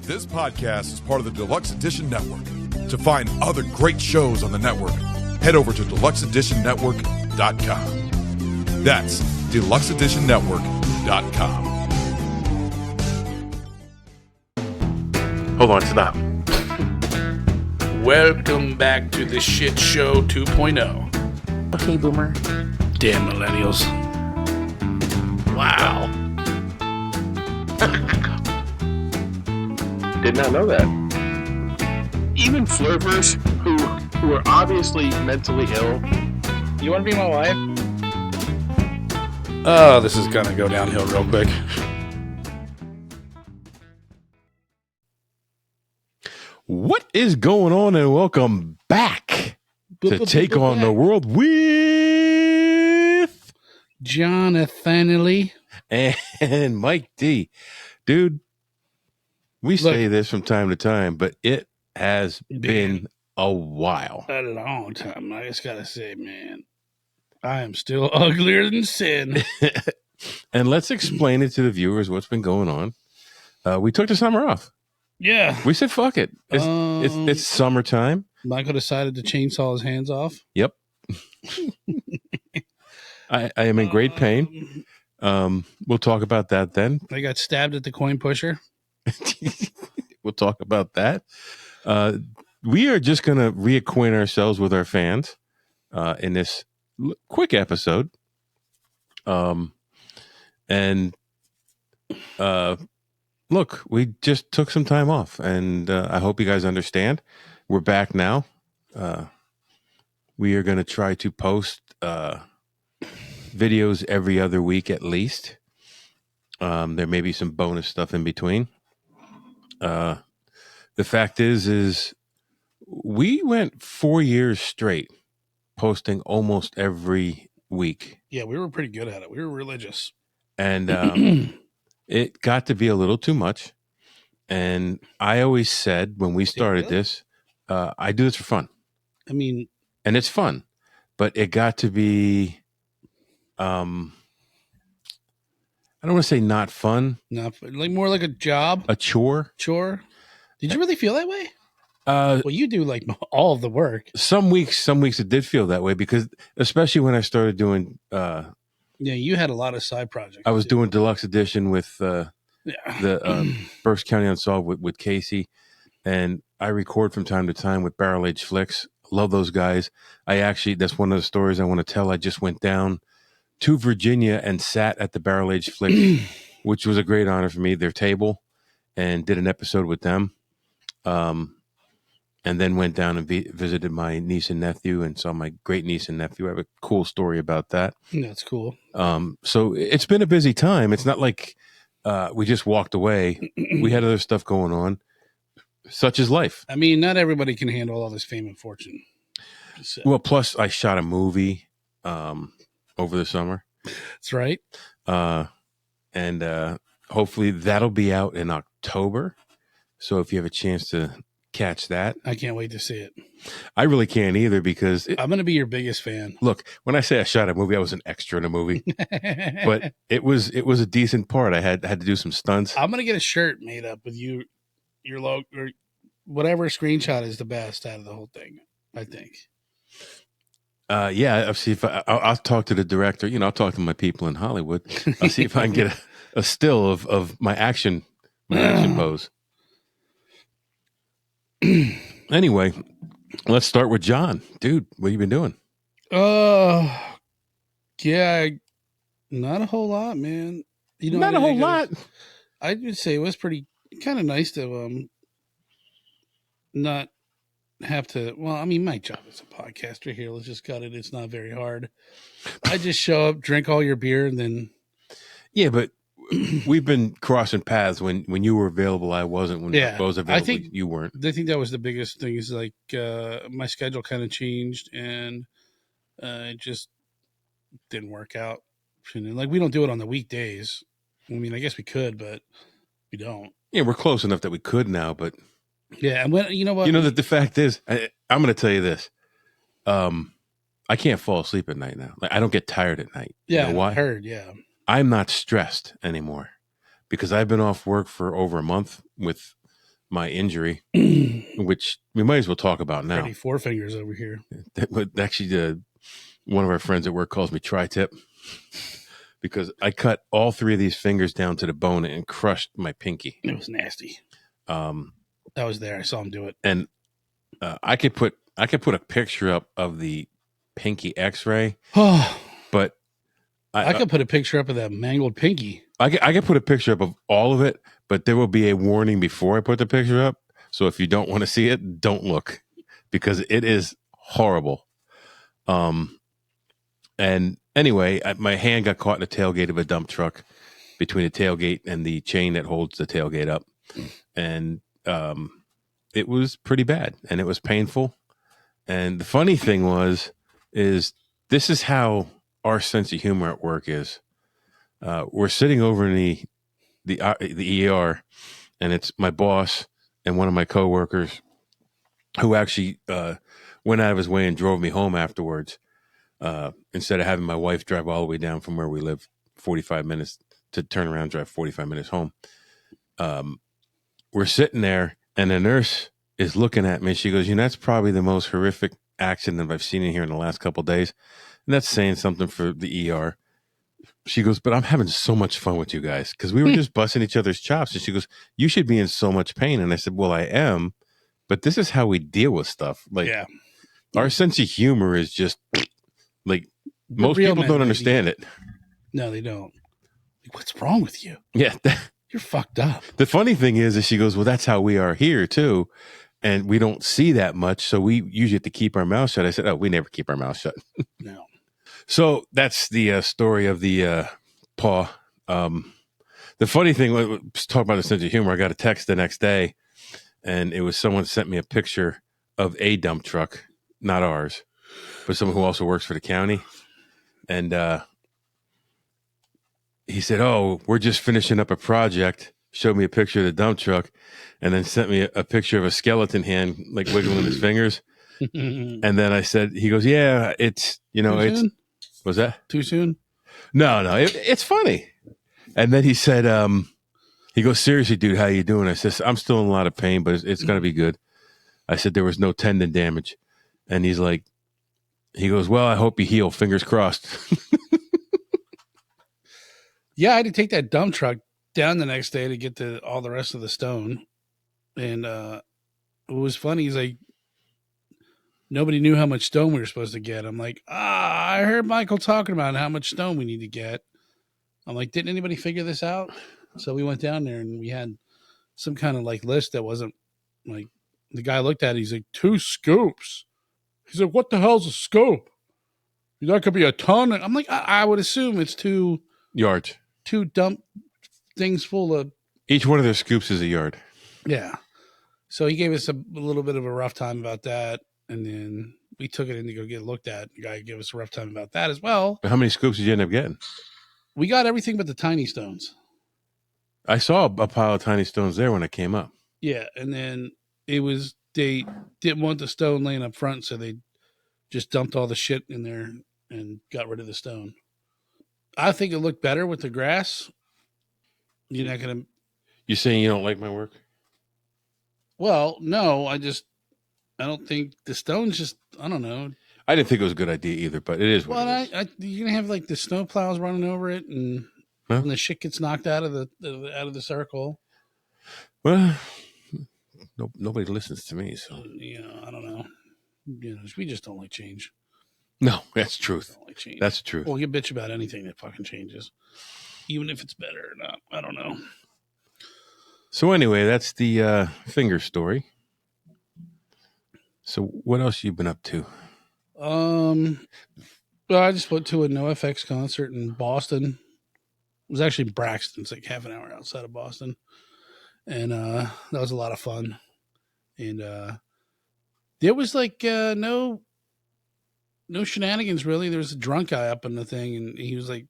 This podcast is part of the Deluxe Edition Network. To find other great shows on the network, head over to deluxeeditionnetwork.com. That's deluxeeditionnetwork.com. Hold on, stop. Welcome back to the Shit Show 2.0. Okay, Boomer. Damn millennials. Wow. Did not know that. Even flirters who are obviously mentally ill. You want to be my wife? Oh, this is gonna go downhill real quick. What is going on, and welcome back to Take on the World with Jonathan Lee and Mike D. Dude, we say this from time to time, but it has been a while. A long time. I just gotta say, man, I am still uglier than sin. And let's explain it to the viewers what's been going on. We took the summer off. Yeah. We said, fuck it. It's summertime. Michael decided to chainsaw his hands off. Yep. I am in great pain. We'll talk about that then. I got stabbed at the coin pusher. We'll talk about that. We are just going to reacquaint ourselves with our fans in this quick episode. Look, we just took some time off, and I hope you guys understand. We're back now. We are going to try to post videos every other week at least. There may be some bonus stuff in between. The fact is we went 4 years straight posting almost every week. Yeah, we were pretty good at it. We were religious. And it got to be a little too much. And I always said when we started this, I do this for fun. I mean, and it's fun, but it got to be, I don't want to say not fun. Not like more like a job, a chore. Did you really feel that way? Well, you do like all of the work. Some weeks it did feel that way because, especially when I started doing. Yeah, you had a lot of side projects. I was doing Deluxe Edition with the Berks County Unsolved with Casey, and I record from time to time with Barrel Age Flicks. Love those guys. That's one of the stories I want to tell. I just went down to Virginia and sat at the Barrel Age Flicks, which was a great honor for me, their table, and did an episode with them. And then went down and visited my niece and nephew and saw my great niece and nephew. I have a cool story about that. That's cool. So it's been a busy time. It's not like we just walked away. We had other stuff going on, such as life. I mean, not everybody can handle all this fame and fortune. Well, plus I shot a movie over the summer. That's right. And hopefully that'll be out in October. So if you have a chance to catch that, I can't wait to see it. I really can't either because I'm going to be your biggest fan. Look, when I say I shot a movie, I was an extra in a movie, but it was a decent part. I had to do some stunts. I'm going to get a shirt made up with your logo or whatever screenshot is the best out of the whole thing. I think. Yeah, I'll see if I'll talk to the director. I'll talk to my people in Hollywood. I'll see if I can get a still of my action pose. Anyway, let's start with John. Dude, what have you been doing? Yeah, not a whole lot, man. Not a whole lot. I would say it was pretty kind of nice to not have to. Well, I mean, my job as a podcaster here. Let's just cut it. It's not very hard. I just show up, drink all your beer, and then. Yeah, but we've been crossing paths when you were available. I wasn't. When I was available, I think you weren't. I think that was the biggest thing. Is like my schedule kind of changed, and it just didn't work out. And like we don't do it on the weekdays. I mean, I guess we could, but we don't. Yeah, we're close enough that we could now, but yeah. And when you know what, that the fact is, I'm going to tell you this. I can't fall asleep at night now. Like I don't get tired at night. Yeah, you know why? I heard. Yeah. I'm not stressed anymore because I've been off work for over a month with my injury, which we might as well talk about now. Pretty four fingers over here. Actually, one of our friends at work calls me tri-tip because I cut all three of these fingers down to the bone and crushed my pinky. It was nasty. I was there. I saw him do it. And I could put a picture up of the pinky X-ray, but I could put a picture up of that mangled pinky. I could put a picture up of all of it, but there will be a warning before I put the picture up. So if you don't want to see it, don't look because it is horrible. And anyway, my hand got caught in the tailgate of a dump truck between the tailgate and the chain that holds the tailgate up. And it was pretty bad and it was painful. And the funny thing is this is how our sense of humor at work is. We're sitting over in the ER, and it's my boss and one of my coworkers who actually went out of his way and drove me home afterwards. Instead of having my wife drive all the way down from where we live 45 minutes to turn around and drive 45 minutes home. We're sitting there, and the nurse is looking at me. She goes, that's probably the most horrific accident I've seen in here in the last couple of days. And that's saying something for the ER. She goes, but I'm having so much fun with you guys because we were just busting each other's chops. And she goes, you should be in so much pain. And I said, well, I am, but this is how we deal with stuff. Like, our sense of humor is just like most people don't understand it. No, they don't. Like, what's wrong with you? Yeah. You're fucked up. The funny thing is she goes, well, that's how we are here too. And we don't see that much. So we usually have to keep our mouth shut. I said, oh, we never keep our mouth shut. No. So that's the story of the paw. The funny thing was talking about the sense of humor. I got a text the next day, and it was someone sent me a picture of a dump truck, not ours, but someone who also works for the county. And he said, "Oh, we're just finishing up a project." Showed me a picture of the dump truck, and then sent me a picture of a skeleton hand like wiggling his fingers. And then I said, "He goes, yeah, it's it's." Soon? Was that too soon? No, it's funny. And then he said, he goes, seriously, dude, how you doing? I said, I'm still in a lot of pain, but it's going to be good. I said, there was no tendon damage. And he goes, well, I hope you heal. Fingers crossed. Yeah, I had to take that dump truck down the next day to get all the rest of the stone. And it was funny. He's like, nobody knew how much stone we were supposed to get. I'm like, I heard Michael talking about how much stone we need to get. I'm like, didn't anybody figure this out? So we went down there and we had some kind of like list that wasn't like, the guy looked at it. He's like, 2 scoops. He's like, what the hell's a scoop? That could be a ton. I'm like, I would assume it's 2 yards. 2 dump things full of. Each one of their scoops is a yard. Yeah. So he gave us a little bit of a rough time about that. And then we took it in to go get looked at. The guy gave us a rough time about that as well. How many scoops did you end up getting? We got everything but the tiny stones. I saw a pile of tiny stones there when I came up. Yeah. And then they didn't want the stone laying up front. So they just dumped all the shit in there and got rid of the stone. I think it looked better with the grass. You're not going to. You saying you don't like my work? Well, no, I don't think the stone's just, I don't know. I didn't think it was a good idea either, but it is what it is. You're going to have like the snow plows running over it and when the shit gets knocked out of the circle. Well, nobody listens to me, so. I don't know. We just don't like change. No, that's truth. Don't like change. That's the truth. Well, you bitch about anything that fucking changes, even if it's better or not. I don't know. So anyway, that's the finger story. So what else you been up to? Well, I just went to a NoFX concert in Boston. It was actually in Braxton. It's like half an hour outside of Boston. And that was a lot of fun. And there was like no shenanigans really. There was a drunk guy up on the thing and he was like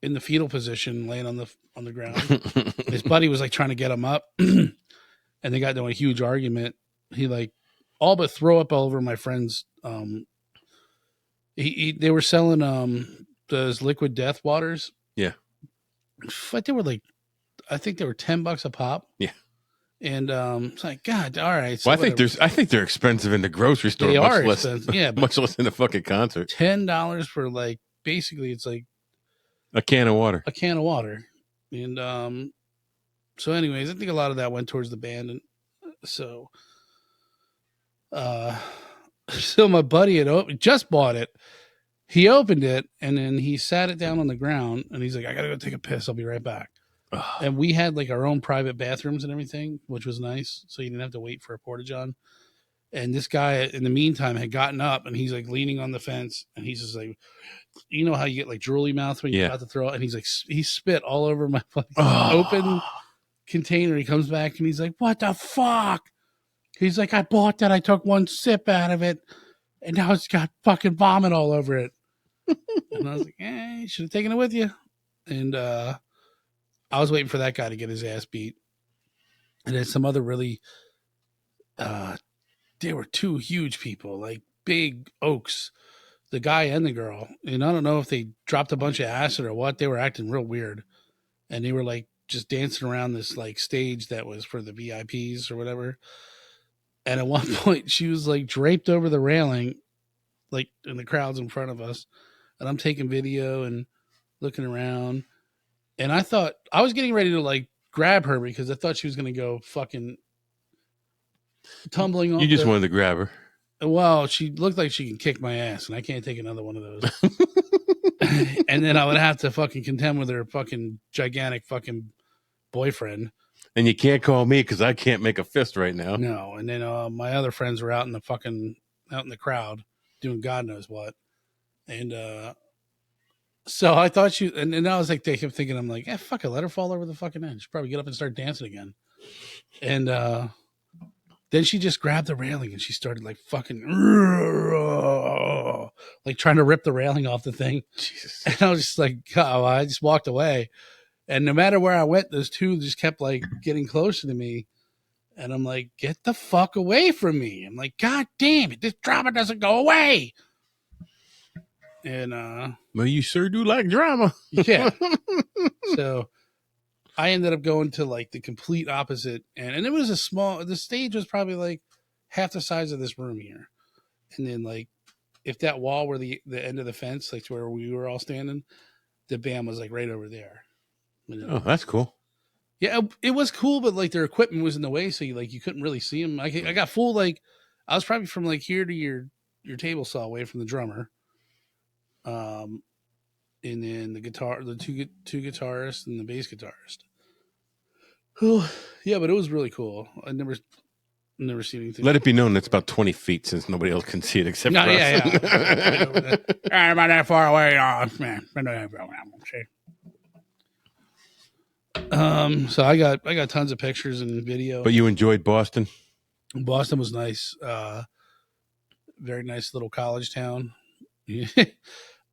in the fetal position laying on the ground. His buddy was like trying to get him up and they got into a huge argument. He like all but throw up all over my friend's they were selling those liquid death waters. Yeah. But they were like, I think they were $10 a pop. Yeah. And it's like, God, all right. So Well, I think they're expensive in the grocery store. They much are less, expensive. Yeah, much less in a fucking concert. $10 for like basically it's like A can of water. a can of water. And so anyways, I think a lot of that went towards the band. And so so my buddy had just bought it. He opened it and then he sat it down on the ground and he's like, I gotta go take a piss. I'll be right back. And we had like our own private bathrooms and everything, which was nice. So you didn't have to wait for a porta john. And this guy in the meantime had gotten up and he's like leaning on the fence and he's just like, you know how you get like drooly mouth when you're about to throw it? And he's like, he spit all over my open container. He comes back and he's like, what the fuck? He's like, I bought that. I took one sip out of it and now it's got fucking vomit all over it. And I was like, you should have taken it with you. And I was waiting for that guy to get his ass beat. And then some other really, there were two huge people, like big oaks, the guy and the girl. And I don't know if they dropped a bunch of acid or what. They were acting real weird. And they were like just dancing around this like stage that was for the VIPs or whatever. And at one point she was like draped over the railing, like in the crowds in front of us. And I'm taking video and looking around. And I thought I was getting ready to like grab her because I thought she was going to go fucking tumbling off. You just wanted to grab her. Well, she looked like she can kick my ass, and I can't take another one of those. And then I would have to fucking contend with her fucking gigantic fucking boyfriend. And you can't call me because I can't make a fist right now. No. And then my other friends were out in the crowd doing God knows what. And so I thought and I was like, they kept thinking, I'm like, fuck it, let her fall over the fucking edge. She'll probably get up and start dancing again. And then she just grabbed the railing and she started like fucking like trying to rip the railing off the thing. Jesus. And I was just like, oh, I just walked away. And no matter where I went, those two just kept like getting closer to me. And I'm like, get the fuck away from me. I'm like, God damn it, this drama doesn't go away. And well, you sure do like drama. Yeah. So I ended up going to like the complete opposite, and it was the stage was probably like half the size of this room here. And then like if that wall were the end of the fence, like to where we were all standing, the band was like right over there. Oh, that's cool. Yeah, it was cool, but like their equipment was in the way, so you couldn't really see them. I got full like I was probably from like here to your table saw away from the drummer. And then the two guitarists and the bass guitarist. Oh, yeah, but it was really cool. I never seen anything. Let it be known that's about 20 feet since nobody else can see it except for us. Yeah. I'm not that far away, man. So I got tons of pictures and video. But you enjoyed Boston? Boston was nice. Very nice little college town.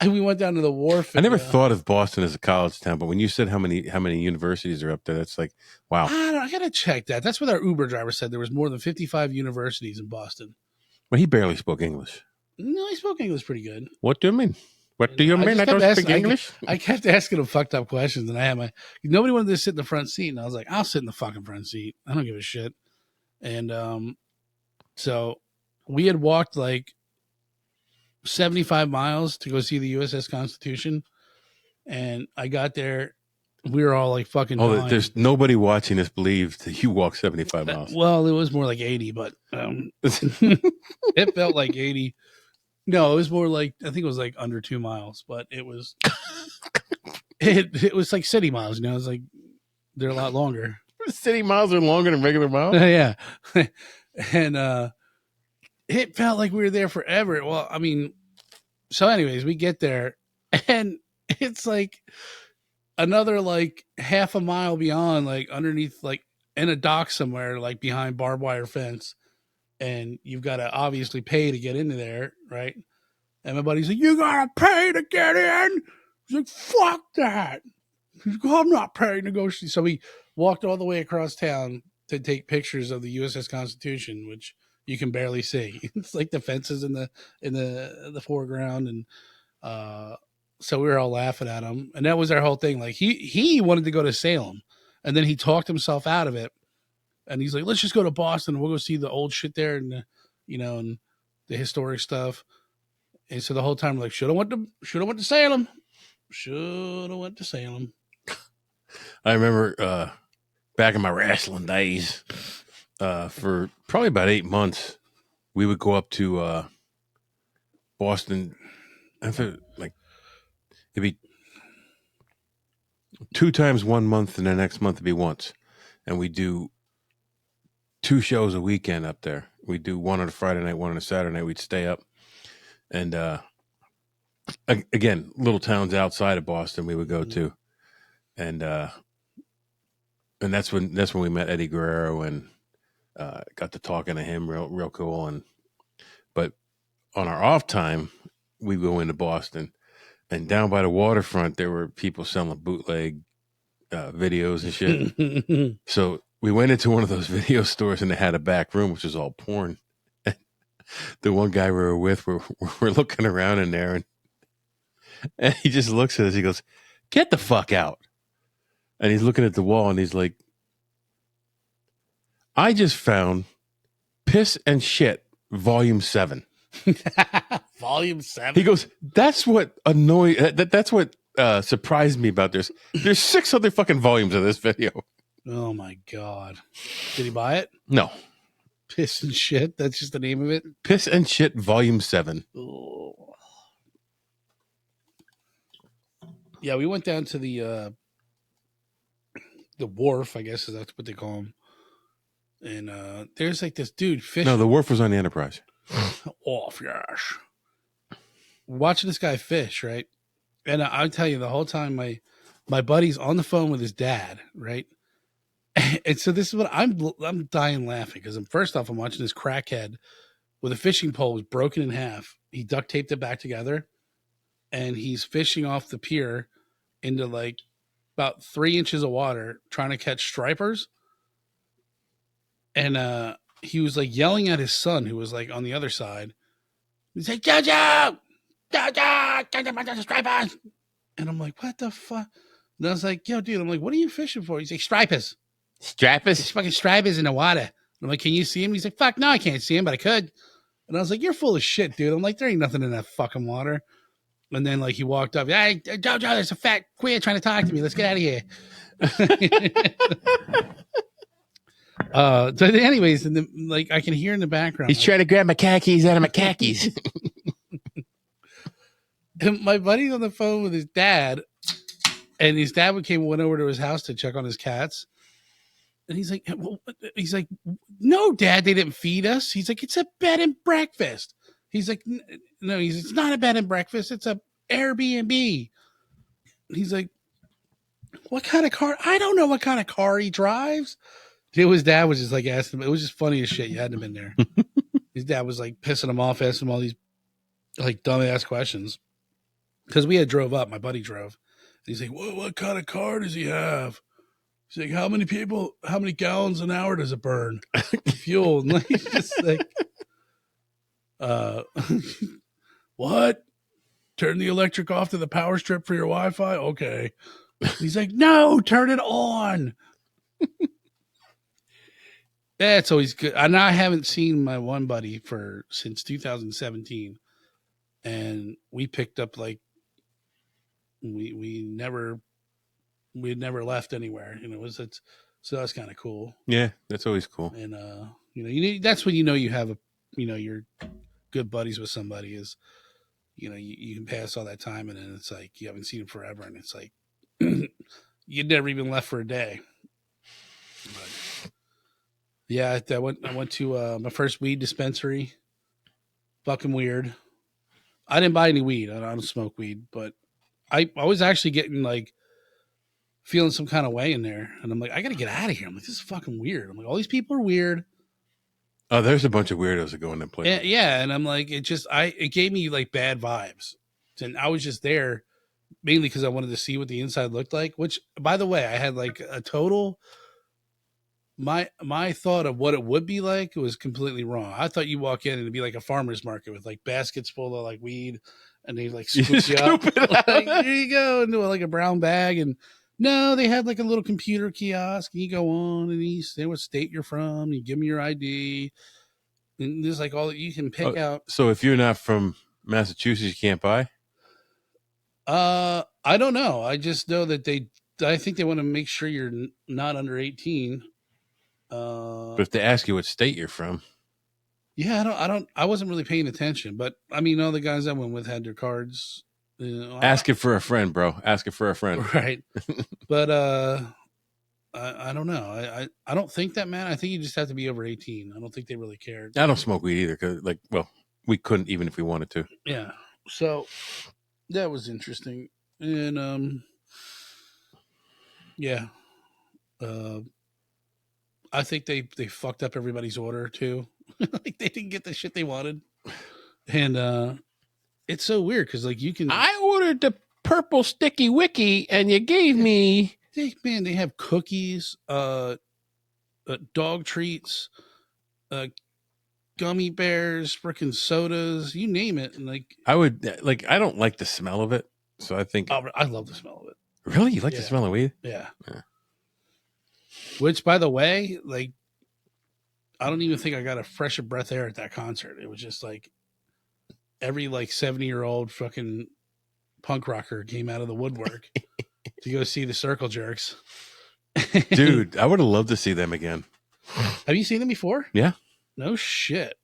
And we went down to the wharf. I never thought of Boston as a college town, but when you said how many universities are up there, that's like, wow. I gotta check that. That's what our Uber driver said. There was more than 55 universities in Boston. Well, he barely spoke English. No, he spoke English pretty good. What do you mean? What do you mean? I don't speak English. I kept asking him fucked up questions, and I had nobody wanted to sit in the front seat, and I was like, I'll sit in the fucking front seat. I don't give a shit. And so we had walked like 75 miles to go see the USS Constitution, and I got there. We were all like fucking dying. There's nobody watching this believed that you walked 75 miles. Well, it was more like 80, but it felt like 80. No, it was more like, I think it was like under 2 miles, but it was it was like city miles, It was like they're a lot longer. City miles are longer than regular miles? Yeah. And it felt like we were there forever. Well, I mean, so anyways, we get there and it's like another like half a mile beyond, like underneath, like in a dock somewhere, like behind barbed wire fence. And you've got to obviously pay to get into there, right? And my buddy's like, you got to pay to get in? He's like, fuck that. He's like, I'm not paying to go see. So we walked all the way across town to take pictures of the USS Constitution, which you can barely see. It's like the fences in the foreground. And so we were all laughing at him. And that was our whole thing. Like he wanted to go to Salem, and then he talked himself out of it. And he's like, let's just go to Boston. We'll go see the old shit there and, and the historic stuff. And so the whole time, like, should have went to Salem. Should have went to Salem. I remember back in my wrestling days, for probably about 8 months, we would go up to Boston. I thought, like, it'd be 2 times 1 month, and the next month it'd be once. And we do 2 shows a weekend up there. We do one on a Friday night, one on a Saturday night. We'd stay up. And again, little towns outside of Boston we would go to. And that's when we met Eddie Guerrero and got to talking to him real cool. But on our off time, we go into Boston, and down by the waterfront there were people selling bootleg videos and shit. So we went into one of those video stores, and they had a back room which was all porn. The one guy we were with, we're looking around in there, and he just looks at us. He goes, "Get the fuck out!" And he's looking at the wall, and he's like, "I just found Piss and Shit, Volume 7." Volume 7? He goes, "That's what that's what surprised me about this. There's 6 other fucking volumes of this video." Oh, my God. Did he buy it? No. Piss and Shit? That's just the name of it? Piss and Shit, Volume 7. Oh. Yeah, we went down to the wharf, I guess that's what they call them. And there's like this dude fishing. No, the wharf was on the Enterprise. Off, yes. Watching this guy fish, right? And I'll tell you, the whole time my buddy's on the phone with his dad, right? And so this is what I'm dying laughing because first off, I'm watching this crackhead with a fishing pole was broken in half. He duct taped it back together, and he's fishing off the pier into like about 3 inches of water, trying to catch stripers. And he was like yelling at his son, who was like on the other side. He's like, "Jojo, stripers!" And I'm like, "What the fuck?" And I was like, "Yo, dude," I'm like, "What are you fishing for?" He's like, "Stripers." Stripers? There's fucking stripers in the water. And I'm like, "Can you see him?" He's like, "Fuck, no, I can't see him, but I could." And I was like, "You're full of shit, dude." I'm like, "There ain't nothing in that fucking water." And then like he walked up, "Hey, Jojo, there's a fat queer trying to talk to me. Let's get out of here." So anyways, and like I can hear in the background, He's trying to grab my khakis out of my khakis. And my buddy's on the phone with his dad, and his dad went over to his house to check on his cats. And he's like, "No, Dad, they didn't feed us." He's like, "It's a bed and breakfast." He's like, "No, it's not a bed and breakfast. It's a Airbnb." He's like, "What kind of car?" "I don't know what kind of car he drives." His dad was just like asking him. It was just funny as shit. You hadn't been there. His dad was like pissing him off, asking him all these like dumbass questions. Because we had drove up. My buddy drove. And he's like, what kind of car does he have? He's like, how many gallons an hour does it burn? Fuel. And he's just like, what? Turn the electric off to the power strip for your Wi-Fi? Okay. He's like, no, turn it on. That's always good. And I haven't seen my one buddy since 2017. And we picked up like, we never left anywhere. So that's kind of cool. Yeah, that's always cool. And that's when you have you're good buddies with somebody is, you can pass all that time and then it's like you haven't seen them forever and it's like you'd never even left for a day. But yeah, I went to my first weed dispensary. Fucking weird. I didn't buy any weed. I don't smoke weed, but I was actually getting like feeling some kind of way in there. And I'm like, I got to get out of here. I'm like, this is fucking weird. I'm like, all these people are weird. Oh, there's a bunch of weirdos that go in that place. Yeah. And I'm like, it gave me like bad vibes. And I was just there mainly because I wanted to see what the inside looked like, which by the way, I had like a total, my thought of what it would be like was completely wrong. I thought you walk in and it'd be like a farmer's market with like baskets full of like weed and they like scoop you up. Like, here you go into like a brown bag and No, they had like a little computer kiosk. And you go on and you say what state you're from. You give them your ID. And there's like all you can pick out. So if you're not from Massachusetts, you can't buy? I don't know. I just know that I think they want to make sure you're not under 18. But if they ask you what state you're from. Yeah, I wasn't really paying attention, but I mean, all the guys I went with had their cards. Ask it for a friend, bro. Ask it for a friend. Right. But I don't know. I don't think that, man. I think you just have to be over 18. I don't think they really cared. I don't smoke weed either because, we couldn't even if we wanted to. Yeah. So that was interesting. And yeah. I think they fucked up everybody's order too. Like they didn't get the shit they wanted. And it's so weird because like you can I ordered the purple sticky wicky and you gave me they have cookies, dog treats, gummy bears, freaking sodas, you name it. And like I don't like the smell of it. So I think I love the smell of it. Really? You like the smell of weed? Yeah. Which, by the way, like, I don't even think I got a fresh of breath air at that concert. It was just like every like 70-year-old fucking punk rocker came out of the woodwork to go see the Circle Jerks. Dude, I would have loved to see them again. Have you seen them before? Yeah. No shit.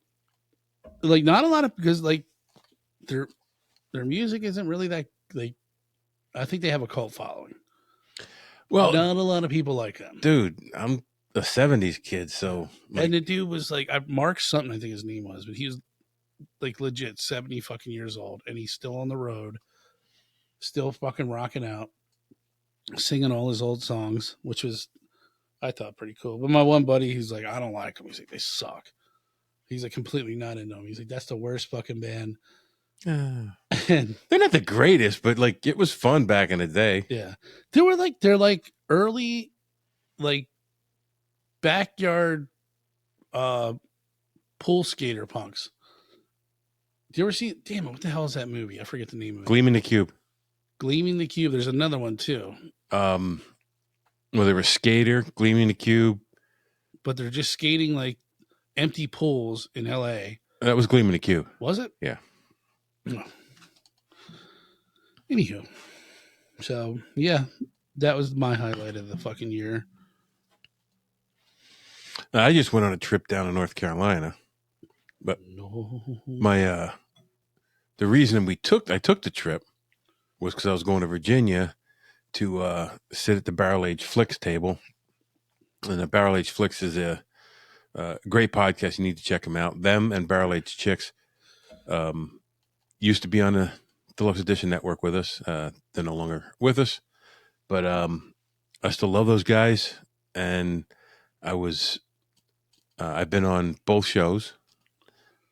Like, not a lot of, because like their music isn't really that, like, I think they have a cult following. Well, not a lot of people like them. Dude, I'm a 70s kid, so. And the dude was like, Mark something, I think his name was, but he was like legit 70 fucking years old, and he's still on the road, still fucking rocking out, singing all his old songs, which was, I thought, pretty cool. But my one buddy, he's like, I don't like them. He's like, they suck. He's like completely not into them. He's like, that's the worst fucking band. They're not the greatest, but like it was fun back in the day. Yeah, they're like early, like backyard, pool skater punks. Do you ever see? Damn it! What the hell is that movie? I forget the name of it. Gleaming the Cube. Gleaming the Cube. There's another one too. Well, they were Skater, Gleaming the Cube, but they're just skating like empty pools in L.A. That was Gleaming the Cube. Was it? Yeah. No. Anywho, so yeah, that was my highlight of the fucking year. I just went on a trip down to North Carolina, but my the reason I took the trip was because I was going to Virginia to sit at the Barrel Age Flicks table, and the Barrel Age Flicks is a great podcast. You need to check them out. Them and Barrel Age Chicks. Used to be on the Deluxe Edition Network with us. They're no longer with us, but I still love those guys. And I've been on both shows,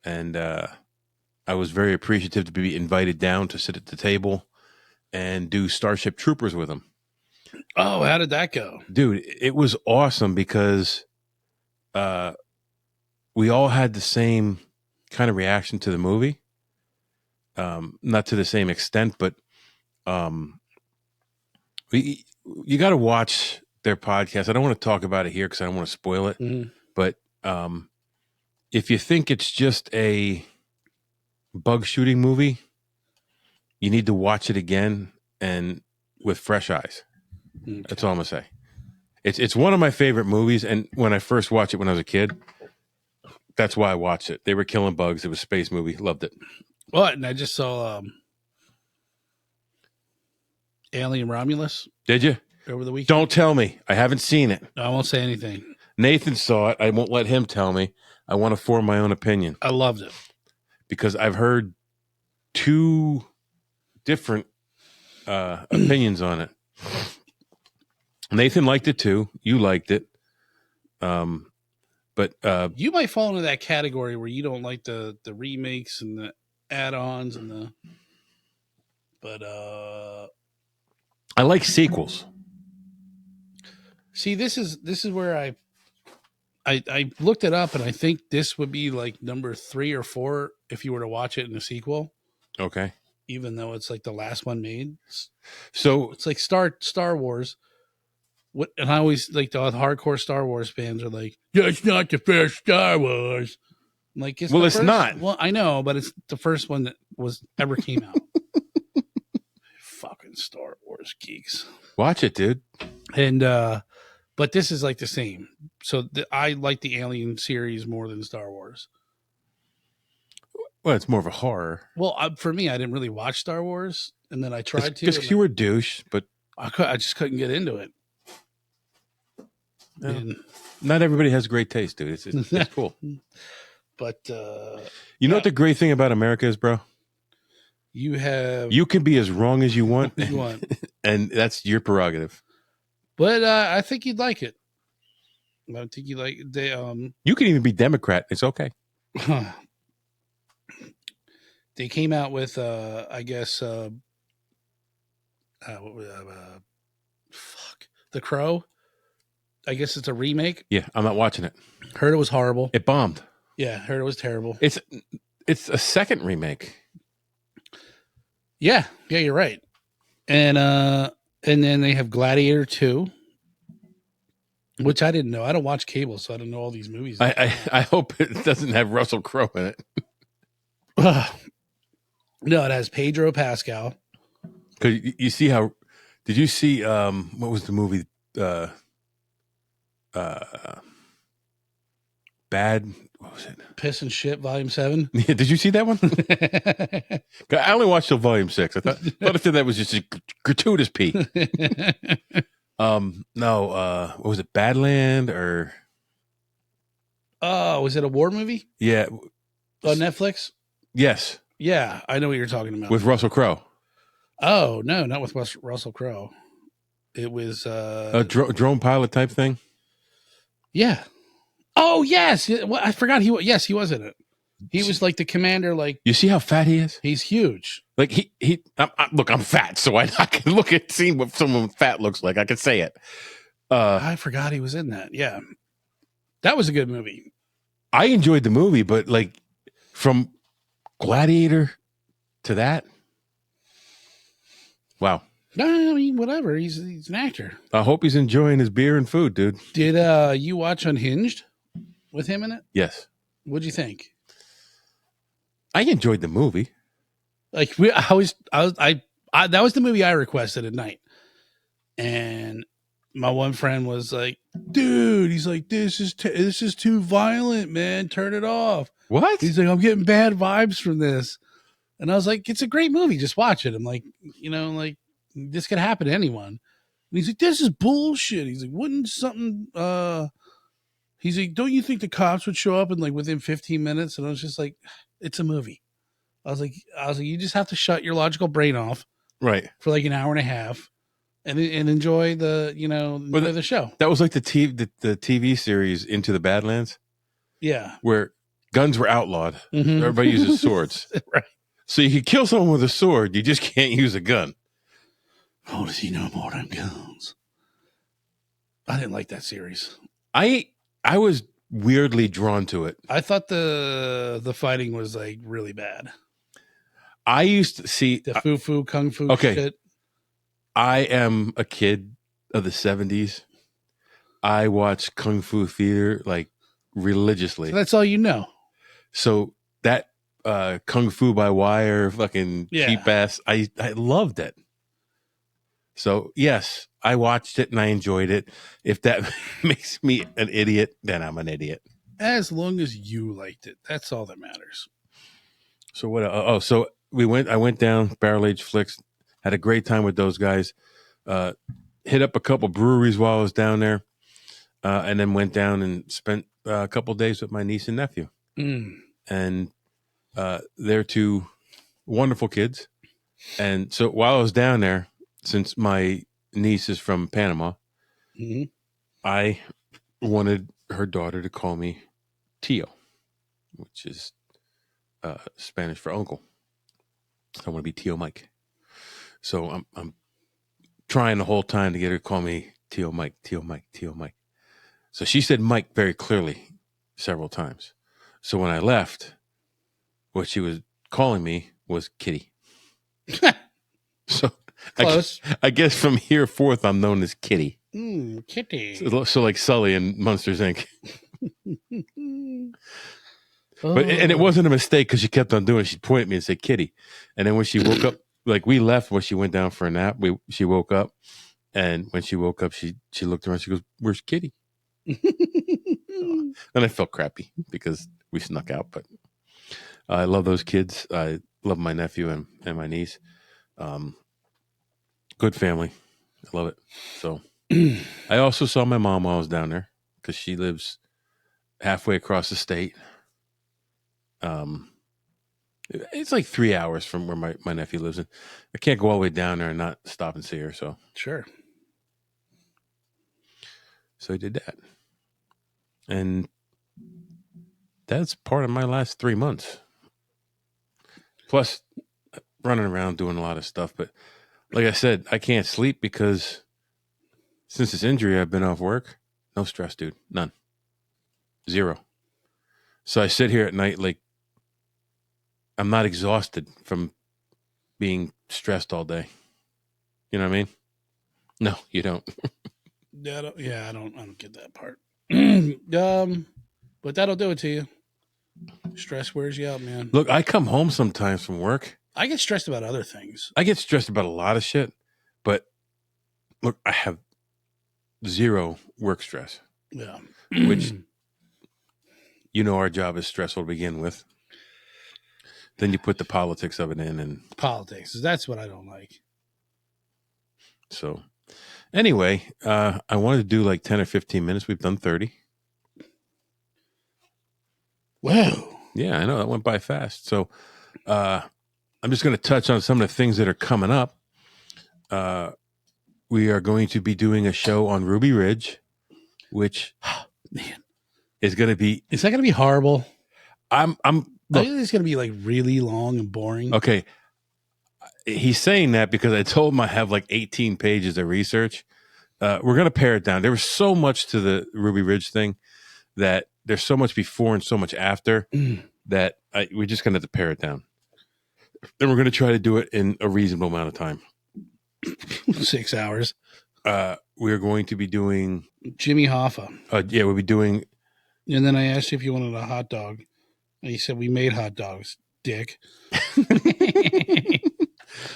and I was very appreciative to be invited down to sit at the table and do Starship Troopers with them. Oh, how did that go? Dude, it was awesome because we all had the same kind of reaction to the movie. Not to the same extent, but you got to watch their podcast. I don't want to talk about it here because I don't want to spoil it. Mm-hmm. But if you think it's just a bug shooting movie, you need to watch it again and with fresh eyes. Okay. That's all I'm gonna say. It's one of my favorite movies, and when I first watched it when I was a kid, that's why I watched it. They were killing bugs. It was a space movie. Loved it. What? And I just saw Alien Romulus. Did you? Over the weekend? Don't tell me. I haven't seen it. No, I won't say anything. Nathan saw it. I won't let him tell me. I want to form my own opinion. I loved it. Because I've heard two different opinions on it. Nathan liked it too. You liked it. But you might fall into that category where you don't like the remakes and the add-ons and the. But I like sequels. See, this is where I looked it up, and I think this would be like number 3 or 4 if you were to watch it in a sequel. Okay. Even though it's like the last one made. So it's like Star Wars. what? And I always like the hardcore Star Wars fans are like, "Yeah, it's not the first Star Wars." I'm like, it's Well, it's not. Well, I know, but it's the first one that was ever came out. Fucking Star Wars geeks. Watch it, dude. And but this is like the same. So I like the Alien series more than Star Wars. Well, it's more of a horror. Well, for me, I didn't really watch Star Wars, and then I tried to. Just because you were a douche, but I just couldn't get into it. no, And, not everybody has great taste, dude. It's cool. But you know what the great thing about America is, bro? You can be as wrong as you want, you want, and that's your prerogative. but I think you'd like it. I think you like they. You can even be Democrat. It's okay. They came out with I guess fuck, The Crow. I guess it's a remake. Yeah, I'm not watching it. Heard it was horrible. It bombed. Yeah, heard it was terrible. It's a second remake. Yeah, you're right. And then they have Gladiator 2, which I didn't know. I don't watch cable, so I don't know all these movies. I hope it doesn't have Russell Crowe in it. No, it has Pedro Pascal. Because you see how? Did you see what was the movie? Bad. What was it? Piss and Shit, Volume 7. Yeah, did you see that one? I only watched till Volume 6. I thought if that was just a gratuitous pee. No. What was it? Badland or? Oh, was it a war movie Yeah. on Netflix? Yes. Yeah, I know what you're talking about. With Russell Crowe. Oh no, not with Russell Crowe. It was A drone pilot type thing. Yeah. Oh yes, I forgot he. Yes, he was in it. He was like the commander. Like, you see how fat he is? He's huge. Like look, I'm fat, so I can look at see what someone fat looks like. I can say it. I forgot he was in that. Yeah, that was a good movie. I enjoyed the movie, but like from Gladiator to that, wow. No, I mean whatever. He's an actor. I hope he's enjoying his beer and food, dude. Did you watch Unhinged with him in it? Yes. What'd you think? I enjoyed the movie. Like that was the movie I requested at night, and my one friend was like, "Dude," he's like, "This is too violent, man. Turn it off." What? He's like, "I'm getting bad vibes from this," and I was like, "It's a great movie. Just watch it." I'm like, like this could happen to anyone. And he's like, "This is bullshit." He's like, "Wouldn't something?" He's like, "Don't you think the cops would show up in like within 15 minutes?" And I was just like, "It's a movie." I was like, you just have to shut your logical brain off, right, for like an hour and a half, and enjoy the the show. That was like the TV series Into the Badlands. Yeah, where guns were outlawed. Mm-hmm. Everybody uses swords, right? So you could kill someone with a sword. You just can't use a gun. Oh, does he know more than guns? I didn't like that series. I was weirdly drawn to it. I thought the fighting was like really bad. I used to see the foo kung fu shit. I am a kid of the 70s. I watched Kung Fu theater like religiously. So that's all you know. So that Kung Fu by Wire fucking cheap ass, I loved it. So yes, I watched it and I enjoyed it. If that makes me an idiot, then I'm an idiot. As long as you liked it, that's all that matters. So what? So I went down Barrel Age Flicks, had a great time with those guys. Hit up a couple breweries while I was down there, and then went down and spent a couple days with my niece and nephew. And they're two wonderful kids. And so while I was down there, since my niece is from Panama, I wanted her daughter to call me Tio, which is Spanish for uncle. I want to be Tio Mike. So I'm trying the whole time to get her to call me Tio Mike, Tio Mike, Tio Mike. So she said Mike very clearly several times. So when I left, what she was calling me was Kitty. So close. I guess from here forth, I'm known as Kitty. Kitty. So like Sully in Monsters Inc. Oh. But and it wasn't a mistake because she kept on doing it. She'd point at me and say Kitty. And then when she woke up, like we left when she went down for a nap, she woke up. And when she woke up, she looked around. She goes, "Where's Kitty?" And I felt crappy because we snuck out. But I love those kids. I love my nephew and my niece. Good family. I love it. So I also saw my mom while I was down there because she lives halfway across the state. It's like 3 hours from where my nephew lives. And I can't go all the way down there and not stop and see her. So Sure. I did that. And that's part of my last 3 months. Plus running around doing a lot of stuff. But like I said, I can't sleep because since this injury, I've been off work. No stress, dude. None. Zero. So I sit here at night like I'm not exhausted from being stressed all day. You know what I mean? No, you don't. I don't get that part. But that'll do it to you. Stress wears you out, man. Look, I come home sometimes from work. I get stressed about other things. I get stressed about a lot of shit, but look, I have zero work stress. Yeah. Which, our job is stressful to begin with. Then you put the politics of it in and politics. That's what I don't like. So anyway, I wanted to do like 10 or 15 minutes. We've done 30. Wow. Yeah, I know that went by fast. So I'm just going to touch on some of the things that are coming up. We are going to be doing a show on Ruby Ridge, which is going to be. Is that going to be horrible? I think it's going to be like really long and boring. Okay. He's saying that because I told him I have like 18 pages of research. We're going to pare it down. There was so much to the Ruby Ridge thing that there's so much before and so much after that we're just going to have to pare it down. And we're going to try to do it in a reasonable amount of time. 6 hours. We're going to be doing Jimmy Hoffa. We'll be doing. And then I asked you if you wanted a hot dog. And you said we made hot dogs, dick.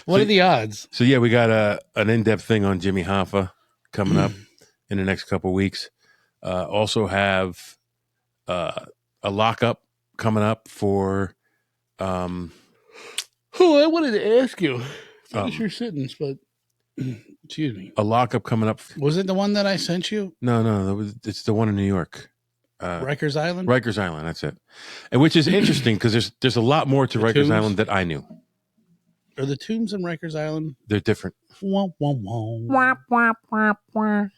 What are the odds? So yeah, we got an in-depth thing on Jimmy Hoffa coming up in the next couple of weeks. Also have a lockup coming up for. I wanted to ask you. Finish your sentence, but excuse me. A lockup coming up. Was it the one that I sent you? No. It's the one in New York. Rikers Island? Rikers Island, that's it. And which is interesting because there's a lot more to Rikers Island that I knew. Are the tombs in Rikers Island? They're different. Wah, wah, wah.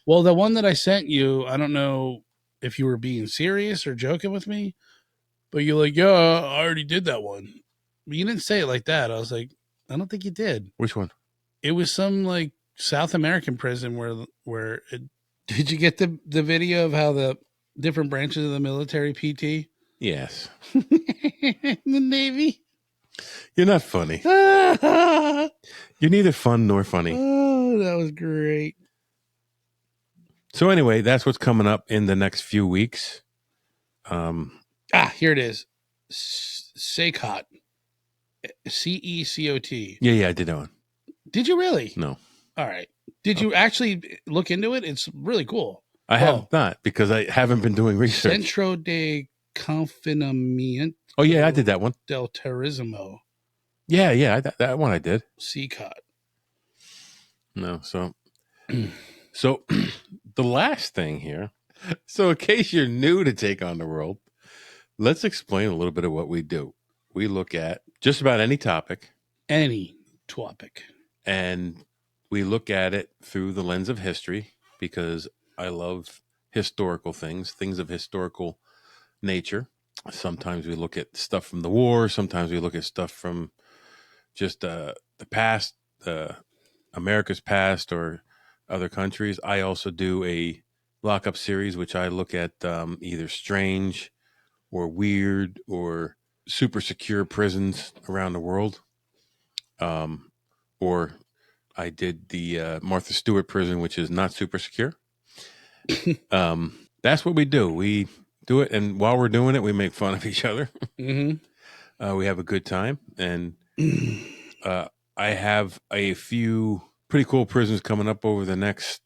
Well, the one that I sent you, I don't know if you were being serious or joking with me, but you're like, yeah, I already did that one. But you didn't say it like that. I was like, I don't think you did. Which one? It was some like South American prison where did you get the video of how the different branches of the military PT? Yes. The Navy. You're not funny. You're neither fun nor funny. Oh, that was great. So anyway, that's what's coming up in the next few weeks. Here it is. SECOT. CECOT. Yeah, I did that one. Did you really? No. All right. Did you actually look into it? It's really cool. I have not because I haven't been doing research. Centro de Confinamiento. Oh, yeah, I did that one. Del Terrorismo. Yeah, that one I did. SECOT. No, so the last thing here. So in case you're new to Take on the World, let's explain a little bit of what we do. We look at just about any topic. Any topic. And we look at it through the lens of history because I love historical things of historical nature. Sometimes we look at stuff from the war. Sometimes we look at stuff from just the past, America's past or other countries. I also do a lockup series, which I look at either strange or weird or super secure prisons around the world. Or I did the Martha Stewart prison, which is not super secure. That's what we do. We do it, and while we're doing it, we make fun of each other. Mm-hmm. We have a good time, and I have a few pretty cool prisons coming up over the next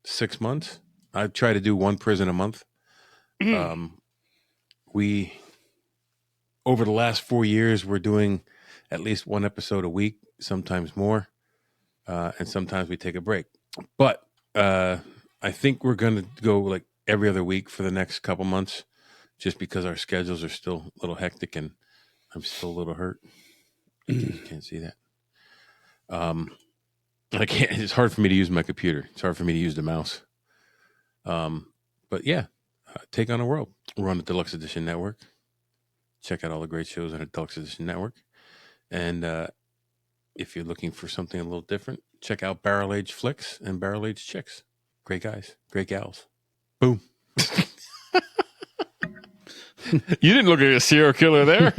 6 months. I try to do one prison a month. We over the last 4 years, we're doing at least one episode a week, sometimes more, and sometimes we take a break. But I think we're going to go like every other week for the next couple months, just because our schedules are still a little hectic and I'm still a little hurt. You can't see that. I can't. It's hard for me to use my computer. It's hard for me to use the mouse. But yeah, take on the world. We're on the Deluxe Edition Network. Check out all the great shows on the Deluxe Edition Network. And if you're looking for something a little different, check out Barrel Age Flicks and Barrel Age Chicks. Great guys, great gals. Boom. You didn't look like a serial killer there.